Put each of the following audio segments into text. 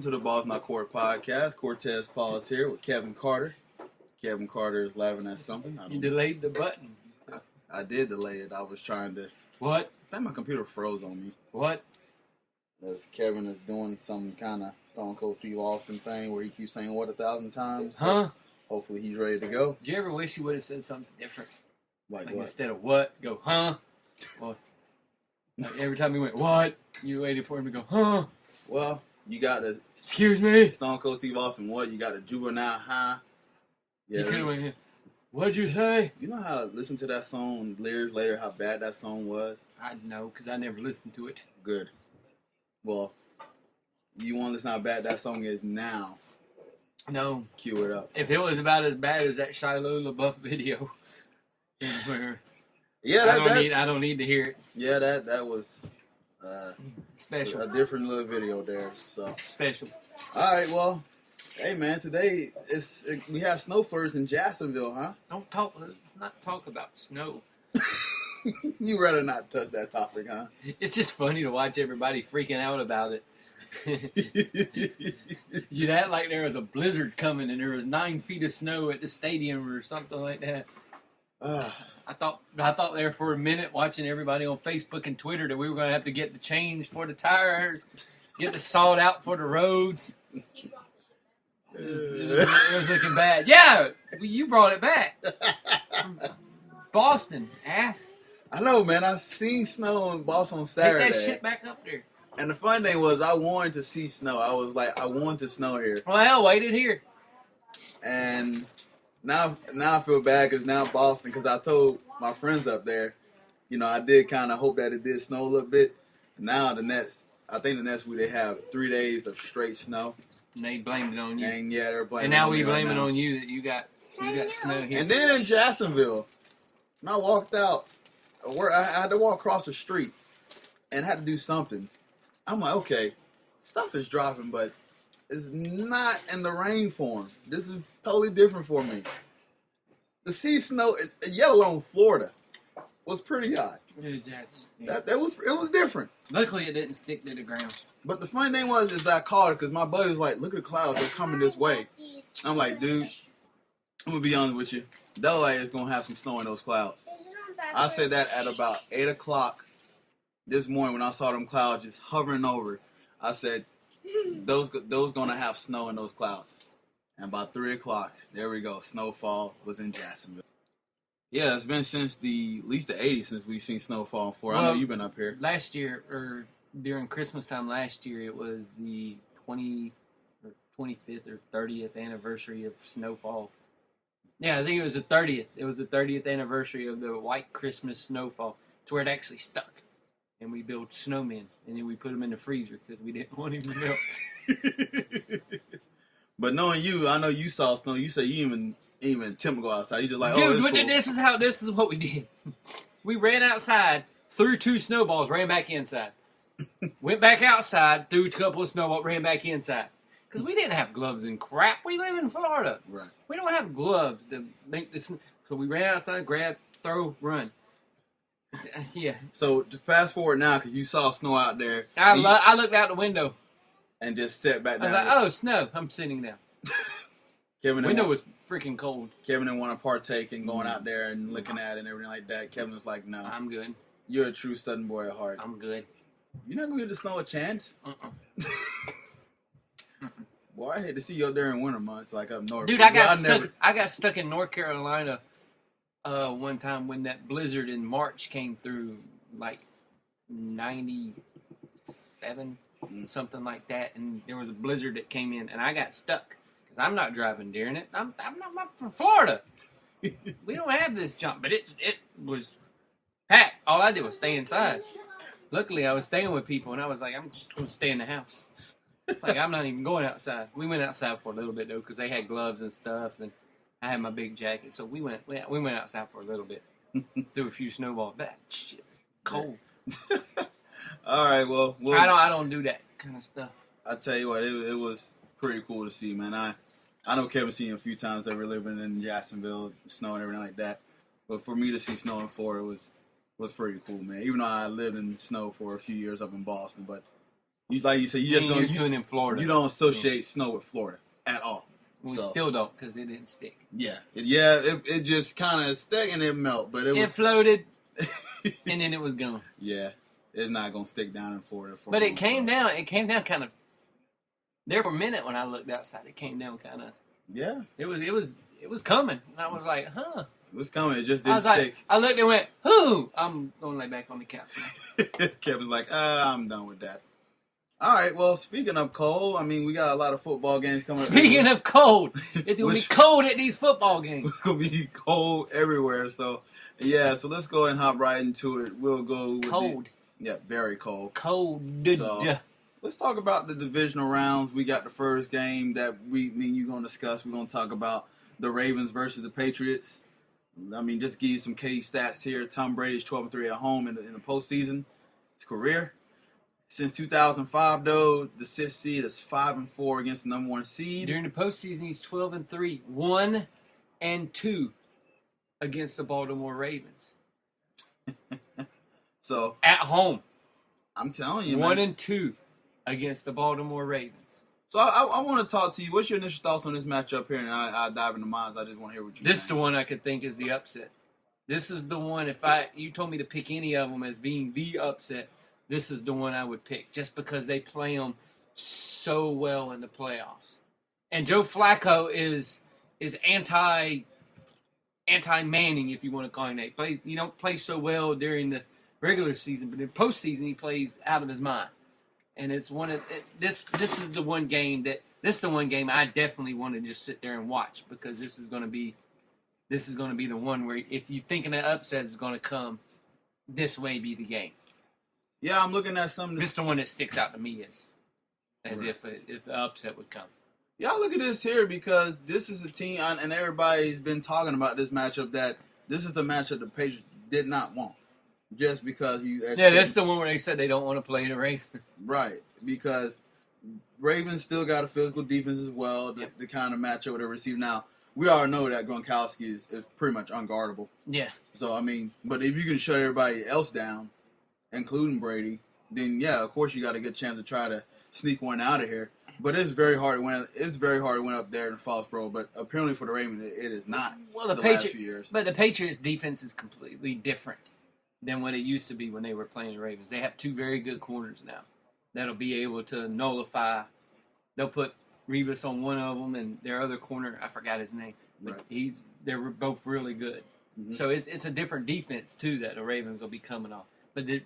welcome to the Balls Not Court podcast. Cortez Paul is here with Kevin Carter. Kevin Carter is laughing at something. You delayed the button. I did delay it. I was trying to. What? I think my computer froze on me. What? As Kevin is doing some kind of Stone Cold Steve Austin thing where he keeps saying what 1,000 times. So huh? Hopefully he's ready to go. Do you ever wish you would have said something different? Like what? Instead of what, go, huh? Well, like every time he went, what? You waited for him to go, huh? Well, you got the Excuse me? Stone Cold Steve Austin what? You got the Juvenile High. Yeah, you could have went, what'd you say? You know how I listened to that song lyrics later, how bad that song was? I know, because I never listened to it. Good. Well, you want to listen how bad that song is now. No. Cue it up. If it was about as bad as that Shiloh LaBeouf video, yeah, I don't need to hear it. Yeah, that was special. A different little video there. So special. All right, well, hey man, today we have snow flurries in Jacksonville, huh? Let's not talk about snow. You rather not touch that topic, huh? It's just funny to watch everybody freaking out about it. You'd act like there was a blizzard coming and there was 9 feet of snow at the stadium or something like that. I thought there for a minute watching everybody on Facebook and Twitter that we were going to have to get the change for the tires, get the salt out for the roads. It was looking bad. Yeah, you brought it back from Boston, ass. I know, man. I seen snow in Boston on Saturday. Take that shit back up there. And the fun thing was, I wanted to see snow. I was like, I want to snow here. Well, wait it here. And now I feel bad because now Boston, because I told my friends up there, you know, I did kind of hope that it did snow a little bit. Now I think the next week they have 3 days of straight sno. And they blamed it on you. And yeah, they're blaming. And now on we blame right it now. on you that you got snow here. And then in Jacksonville, when I walked out, I had to walk across the street and had to do something. I'm like, okay, stuff is dropping, but it's not in the rain form. This is totally different for me. To see snow, yet alone Florida, was pretty hot. It was different. Luckily, it didn't stick to the ground. But the funny thing is I called it because my buddy was like, look at the clouds, they're coming this way. I'm like, dude, I'm going to be honest with you. Delaware is going to have some snow in those clouds. I said that at about 8 o'clock this morning when I saw them clouds just hovering over. I said, those going to have snow in those clouds. And by 3 o'clock, there we go. Snowfall was in Jacksonville. Yeah, it's been since at least the 80s since we've seen snowfall in Florida. I know you've been up here. Last year, or during Christmas time last year, it was the 25th or 30th anniversary of snowfall. Yeah, I think it was the 30th. It was the 30th anniversary of the white Christmas snowfall. It's where it actually stuck. And we built snowmen. And then we put them in the freezer because we didn't want him to melt. But knowing you, I know you saw snow. You said you even attempt to go outside. You just like, dude, oh, cool. This is what we did. We ran outside, threw 2 snowballs, ran back inside. Went back outside, threw a couple of snowballs, ran back inside. Because we didn't have gloves and crap. We live in Florida. Right. We don't have gloves to make this. So we ran outside, grab, throw, run. Yeah. So to fast forward now, because you saw snow out there. I looked out the window. And just sat back down. I was like, oh, snow. I'm sitting down. The window was freaking cold. Kevin didn't want to partake in going out there and looking at it and everything like that. Kevin was like, no. I'm good. You're a true Southern boy at heart. I'm good. You're not going to give the snow a chance? Boy, I hate to see you up there in winter months, like up north. Dude, I got stuck in North Carolina one time when that blizzard in March came through, like 97, something like that, and there was a blizzard that came in, and I got stuck. Because I'm not driving during it. I'm not from Florida. We don't have this jump, but it was packed. All I did was stay inside. Luckily, I was staying with people, and I was like, I'm just going to stay in the house. Like, I'm not even going outside. We went outside for a little bit, though, because they had gloves and stuff, and I had my big jacket. So we went outside for a little bit. Threw a few snowballs. That shit, cold. All right, well, I don't do that kind of stuff. I tell you what, it was pretty cool to see, man. I know Kevin's seen a few times that we're living in Jacksonville, snow and everything like that. But for me to see snow in Florida was pretty cool, man. Even though I lived in snow for a few years up in Boston, but like you said, you just ain't don't used to it in Florida. You don't associate snow with Florida at all. We So, still don't because it didn't stick. Yeah, it just kind of stuck and it melt, but it floated, and then it was gone. Yeah, it's not gonna stick down in Florida. But it came down. It came down kind of. There for a minute when I looked outside, it came down kind of. Yeah. It was coming, and I was like, huh. It was coming. It just didn't stick. I looked and went, whoo! I'm going to lay back on the couch now. Kevin's like, I'm done with that. All right, well, speaking of cold, I mean, we got a lot of football games coming up. Speaking of cold, it's going to be cold at these football games. It's going to be cold everywhere. So, yeah, so let's go and hop right into it. We'll go with cold. Yeah, very cold. Cold. So, let's talk about the divisional rounds. We got the first game that me and you going to discuss. We're going to talk about the Ravens versus the Patriots. I mean, just to give you some key stats here. Tom Brady's 12-3 at home in the postseason. His career. Since 2005, though, the sixth seed is 5-4 against the number one seed. During the postseason, he's 12-3, 1-2 against the Baltimore Ravens. So at home, I'm telling you, 1-2 against the Baltimore Ravens. So I want to talk to you. What's your initial thoughts on this matchup here? And I'll dive into mine. I just want to hear what you. This is the one I could think is the upset. This is the one. You told me to pick any of them as being the upset, this is the one I would pick, just because they play them so well in the playoffs. And Joe Flacco is anti Manning, if you want to call him that. He don't play so well during the regular season, but in postseason he plays out of his mind. And it's this is the one game I definitely want to just sit there and watch, because this is going to be the one where if you're thinking an upset is going to come, this may be the game. Yeah, I'm looking at some. This is the one that sticks out to me as if an upset would come. Yeah, look at this here, because this is a team, and everybody's been talking about this matchup, that this is the matchup the Patriots did not want. Just because that's the one where they said they don't want to play the Ravens. Right, because Ravens still got a physical defense as well, the kind of matchup with the receiver. Now, we all know that Gronkowski is pretty much unguardable. Yeah. So, I mean, but if you can shut everybody else down, including Brady, then, yeah, of course you got a good chance to try to sneak one out of here. But it's very hard to win. It's very hard to win up there in Foxborough. But apparently for the Ravens, it is not. Well, the last few years. But the Patriots' defense is completely different than what it used to be when they were playing the Ravens. They have two very good corners now that'll be able to nullify. They'll put Revis on one of them, and their other corner, I forgot his name, but they're both really good. Mm-hmm. So it's a different defense too that the Ravens will be coming off. But the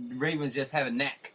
Ravens just have a knack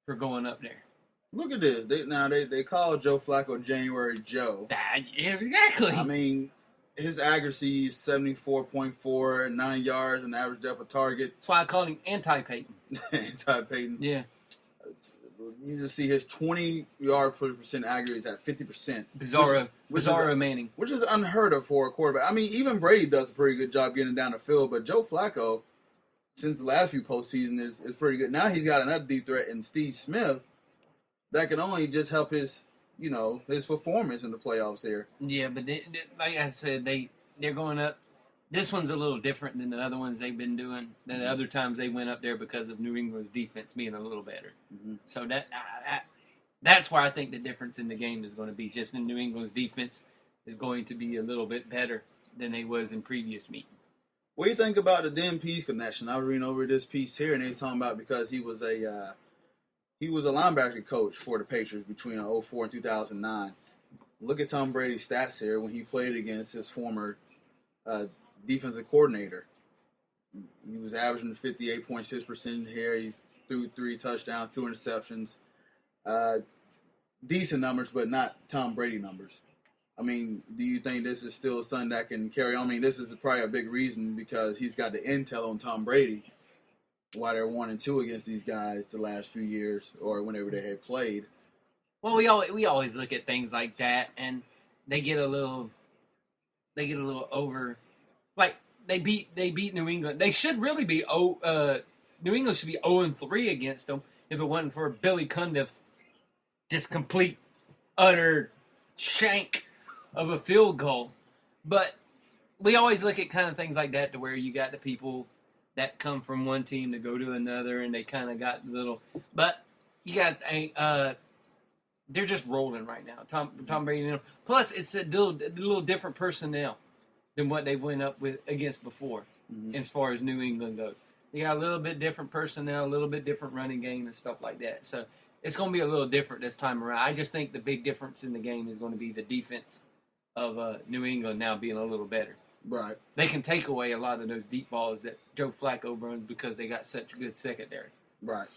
for going up there. Look at this. They call Joe Flacco January Joe. Exactly. I mean, his accuracy is 74.4, 9 yards, and average depth of target. That's why I call him anti-Peyton. Anti-Peyton. Yeah. You just see his 20-yard percent accuracy is at 50%. Bizarro Manning. Which is unheard of for a quarterback. I mean, even Brady does a pretty good job getting down the field, but Joe Flacco, since the last few postseasons, is pretty good. Now he's got another deep threat in Steve Smith that can only just help his performance in the playoffs here. Yeah, but like I said, they're going up. This one's a little different than the other ones they've been doing. The other times they went up there because of New England's defense being a little better. Mm-hmm. So that's where I think the difference in the game is going to be. Just in New England's defense is going to be a little bit better than they was in previous meetings. What do you think about the Dan Pease connection? I was reading over this piece here, and they was talking about because he was a linebacker coach for the Patriots between 2004 and 2009. Look at Tom Brady's stats here when he played against his former defensive coordinator. He was averaging 58.6% here. He's threw 3 touchdowns, 2 interceptions. Decent numbers, but not Tom Brady numbers. I mean, do you think this is still something that can carry on? I mean, this is probably a big reason because he's got the intel on Tom Brady why they're 1-2 against these guys the last few years or whenever they had played. Well, we always look at things like that, and they get a little over. Like they beat New England. They should really be New England should be 0-3 against them if it wasn't for Billy Cundiff, just complete utter shank of a field goal. But we always look at kind of things like that to where you got the people that come from one team to go to another, and they kind of got little. But you got a. They're just rolling right now. Tom Brady. You know. Plus, it's a little different personnel than what they went up with against before, as far as New England goes. They got a little bit different personnel, a little bit different running game and stuff like that. So it's going to be a little different this time around. I just think the big difference in the game is going to be the defense of New England now being a little better. Right. They can take away a lot of those deep balls that Joe Flacco runs because they got such good secondary. Right.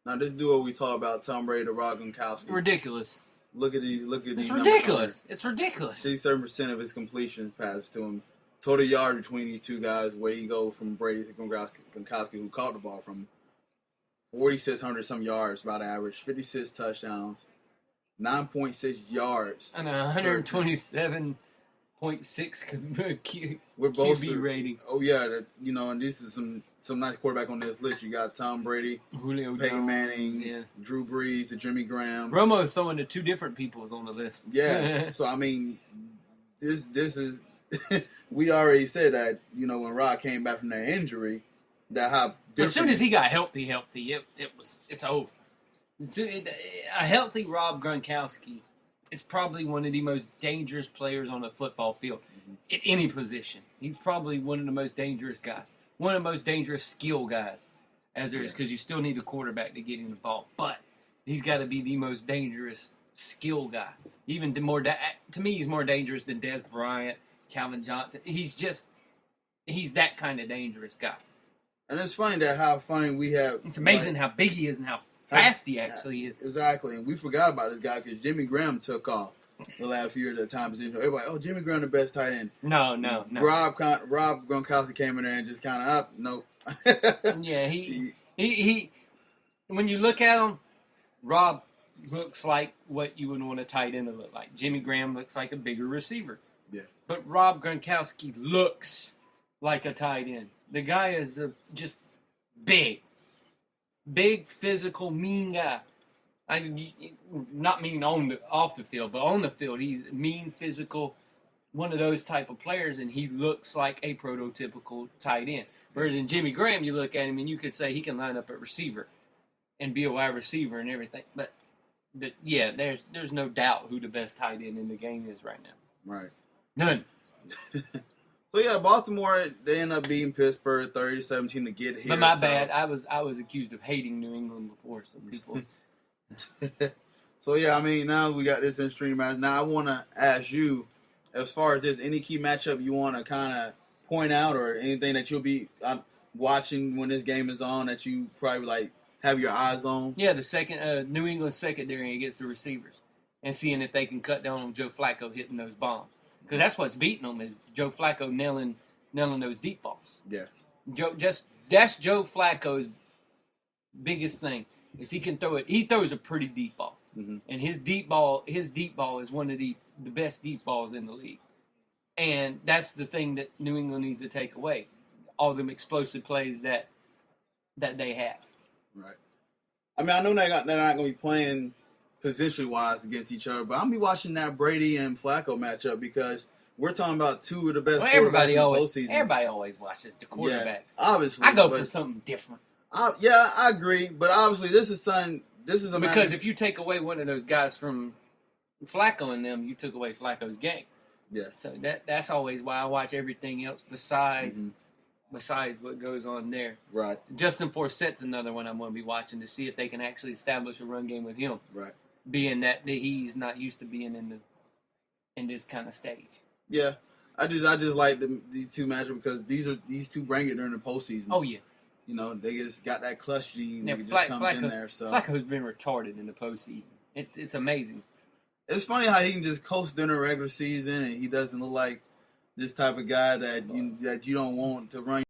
Now this duo we talk about, Tom Brady, Rob Gronkowski. Ridiculous. Look at these. It's ridiculous. It's ridiculous. 67% of his completions passed to him. Total yards between these two guys, where you go from Brady to Gronkowski, who caught the ball from 4,600 some yards, about average, 56 touchdowns, 9.6 yards, and 127.6 QB rating. Oh yeah, and this is some nice quarterback on this list. You got Tom Brady, Julio Peyton Manning, Drew Brees, and Jimmy Graham. Romo throwing the two different peoples on the list. Yeah, so I mean, this is. We already said that, when Rod came back from that injury, that how different. As soon as he got healthy, it's over. A healthy Rob Gronkowski is probably one of the most dangerous players on the football field at any position. He's probably one of the most dangerous guys, one of the most dangerous skill guys as there is, because you still need a quarterback to get him the ball. But he's got to be the most dangerous skill guy. Even to me, he's more dangerous than Dez Bryant, Calvin Johnson. He's that kind of dangerous guy. And it's funny we have. It's amazing how big he is and how fast he actually is. Exactly, and we forgot about this guy because Jimmy Graham took off the last few years at the time. Everybody, Jimmy Graham the best tight end. No. Rob Gronkowski came in there and just kind of nope. Yeah, he. When you look at him, Rob looks like what you would want a tight end to look like. Jimmy Graham looks like a bigger receiver. Yeah. But Rob Gronkowski looks like a tight end. The guy is just big, physical, mean guy. Not mean off the field, but on the field, he's mean, physical, one of those type of players, and he looks like a prototypical tight end. Whereas in Jimmy Graham, you look at him and you could say he can line up at receiver and be a wide receiver and everything. But yeah, there's no doubt who the best tight end in the game is right now. Right. None. So yeah, Baltimore, they end up beating Pittsburgh 30-17 to get here. But my bad, I was accused of hating New England before some people. So yeah, I mean, now we got this in-stream match. Now I want to ask you, as far as this, any key matchup you want to kind of point out, or anything that you'll be watching when this game is on that you probably have your eyes on? Yeah, the second New England secondary against the receivers, and seeing if they can cut down on Joe Flacco hitting those bombs. Because that's what's beating them is Joe Flacco nailing those deep balls. Yeah. That's Joe Flacco's biggest thing is he can throw it. He throws a pretty deep ball, and his deep ball is one of the best deep balls in the league. And that's the thing that New England needs to take away, all them explosive plays that they have. Right. I mean, I know they're not going to be playing position-wise against each other, but I'm going to be watching that Brady and Flacco matchup because we're talking about two of the best quarterbacks in the postseason. Everybody always watches the quarterbacks. Yeah, obviously. I go for something different. I agree, but obviously this is a because if you take away one of those guys from Flacco and them, you took away Flacco's game. Yeah. So that's always why I watch everything else besides what goes on there. Right. Justin Forsett's another one I'm going to be watching to see if they can actually establish a run game with him. Right. Being that he's not used to being in this kind of stage. Yeah. I just like these two matchups because these two bring it during the postseason. Oh yeah. They just got that clutch gene that comes in there. So Flacco's been retarded in the postseason. It's amazing. It's funny how he can just coast during the regular season and he doesn't look like this type of guy that you don't want to run